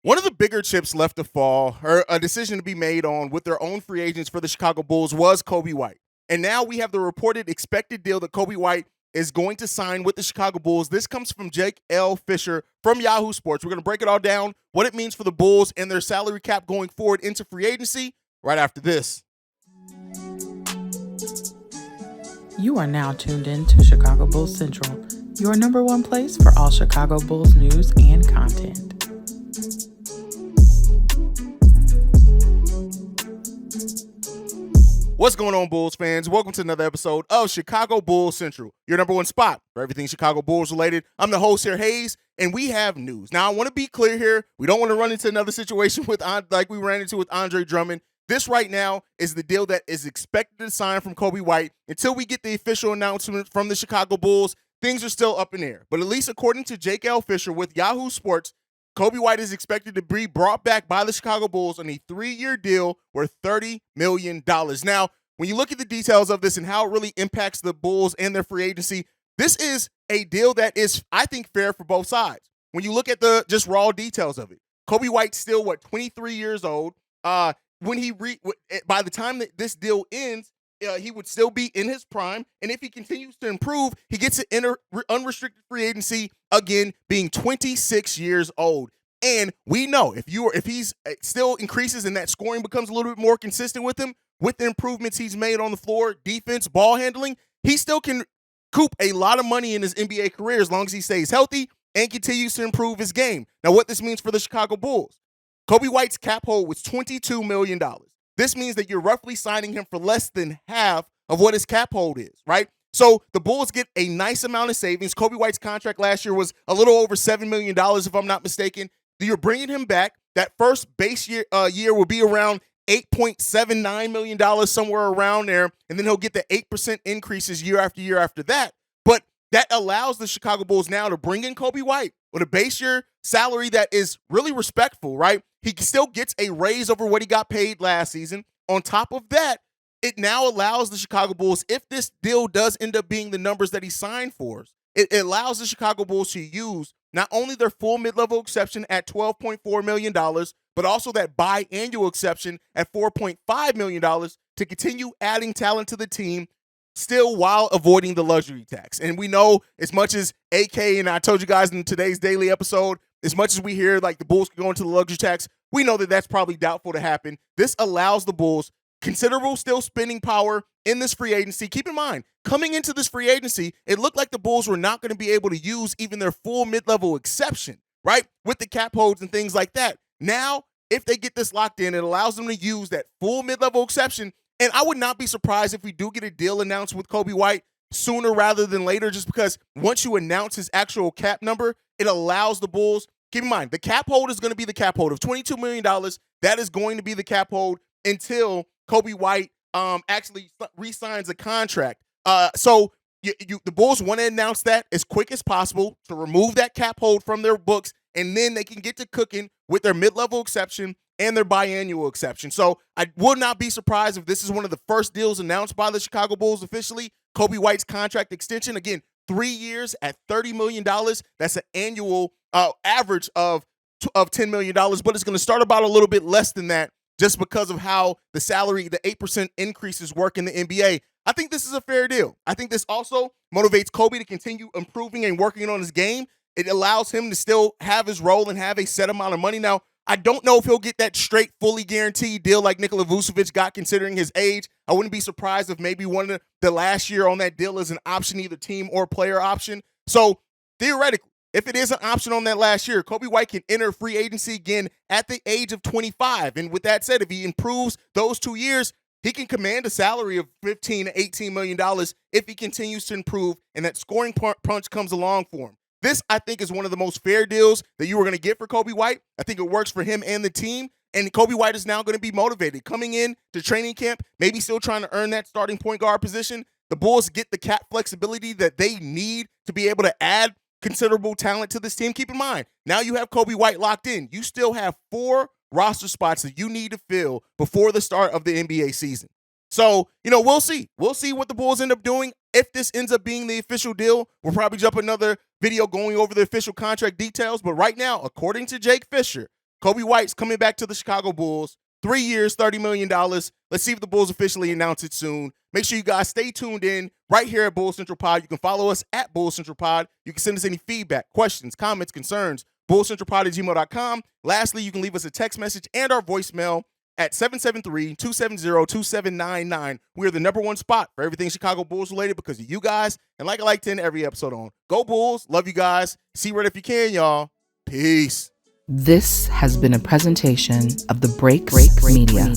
One of the bigger chips left to fall, or a decision to be made on with their own free agents for the Chicago Bulls, was Coby White. And now we have the reported expected deal that Coby White is going to sign with the Chicago Bulls. This comes from Jake Fischer from Yahoo Sports. We're going to break it all down, what it means for the Bulls and their salary cap going forward into free agency right after this. You are now tuned in to Chicago Bulls Central, your number one place for all Chicago Bulls news and content. What's going on, Bulls fans? Welcome to another episode of Chicago Bulls Central, your number one spot for everything Chicago Bulls related. I'm the host here, Haize, and we have news. Now, I want to be clear here. We don't want to run into another situation like we ran into with Andre Drummond. This right now is the deal that is expected to sign from Coby White. Until we get the official announcement from the Chicago Bulls, things are still up in the air. But at least according to Jake Fischer with Yahoo Sports, Coby White is expected to be brought back by the Chicago Bulls on a 3-year deal worth $30 million. Now, when you look at the details of this and how it really impacts the Bulls and their free agency, this is a deal that is, I think, fair for both sides. When you look at the just raw details of it, Coby White's still, 23 years old. By the time that this deal ends, he would still be in his prime, and if he continues to improve, he gets to enter unrestricted free agency again, being 26 years old. And we know if he's still increases and that scoring becomes a little bit more consistent with him, with the improvements he's made on the floor, defense, ball handling, he still can coop a lot of money in his NBA career as long as he stays healthy and continues to improve his game. Now, what this means for the Chicago Bulls, Coby White's cap hold was $22 million. This means that you're roughly signing him for less than half of what his cap hold is, right? So the Bulls get a nice amount of savings. Coby White's contract last year was a little over $7 million, if I'm not mistaken. You're bringing him back. That first base year will be around $8.79 million, somewhere around there, and then he'll get the 8% increases year after that. But that allows the Chicago Bulls now to bring in Coby White with a base year salary that is really respectful, right? He still gets a raise over what he got paid last season. On top of that, it now allows the Chicago Bulls, if this deal does end up being the numbers that he signed for, it allows the Chicago Bulls to use not only their full mid-level exception at $12.4 million, but also that biannual exception at $4.5 million to continue adding talent to the team, still while avoiding the luxury tax. And we know, as much as AK, and I told you guys in today's daily episode, as much as we hear like the Bulls could go into the luxury tax, we know that that's probably doubtful to happen. This allows the Bulls considerable still spending power in this free agency. Keep in mind, coming into this free agency, it looked like the Bulls were not going to be able to use even their full mid-level exception, right? With the cap holds and things like that. Now, if they get this locked in, it allows them to use that full mid-level exception. And I would not be surprised if we do get a deal announced with Coby White sooner rather than later, just because once you announce his actual cap number, it allows the Bulls, keep in mind, the cap hold is going to be the cap hold of $22 million. That is going to be the cap hold until Coby White actually re-signs a contract. So the Bulls want to announce that as quick as possible to remove that cap hold from their books, and then they can get to cooking with their mid-level exception and their biannual exception. So I would not be surprised if this is one of the first deals announced by the Chicago Bulls officially. Coby White's contract extension, again, 3 years at $30 million. That's an annual average of $10 million, but it's going to start about a little bit less than that just because of how the salary, the 8% increases work in the NBA. I think this is a fair deal. I think this also motivates Coby to continue improving and working on his game. It allows him to still have his role and have a set amount of money. Now, I don't know if he'll get that straight, fully guaranteed deal like Nikola Vucevic got considering his age. I wouldn't be surprised if maybe one of the last year on that deal is an option, either team or player option. So theoretically, if it is an option on that last year, Coby White can enter free agency again at the age of 25. And with that said, if he improves those 2 years, he can command a salary of $15 to $18 million if he continues to improve and that scoring punch comes along for him. This, I think, is one of the most fair deals that you were going to get for Coby White. I think it works for him and the team. And Coby White is now going to be motivated. Coming in to training camp, maybe still trying to earn that starting point guard position. The Bulls get the cap flexibility that they need to be able to add considerable talent to this team. Keep in mind, now you have Coby White locked in. You still have 4 roster spots that you need to fill before the start of the NBA season. So, we'll see. We'll see what the Bulls end up doing. If this ends up being the official deal, we'll probably jump another video going over the official contract details. But right now, according to Jake Fischer, Coby White's coming back to the Chicago Bulls. 3 years, $30 million. Let's see if the Bulls officially announce it soon. Make sure you guys stay tuned in right here at Bull Central Pod. You can follow us at Bull Central Pod. You can send us any feedback, questions, comments, concerns, bullcentralpod@gmail.com. Lastly, you can leave us a text message and our voicemail at 773-270-2799. We are the number one spot for everything Chicago Bulls related because of you guys. And like I like to end every episode on, go Bulls. Love you guys. See red if you can, y'all. Peace. This has been a presentation of the Break Media.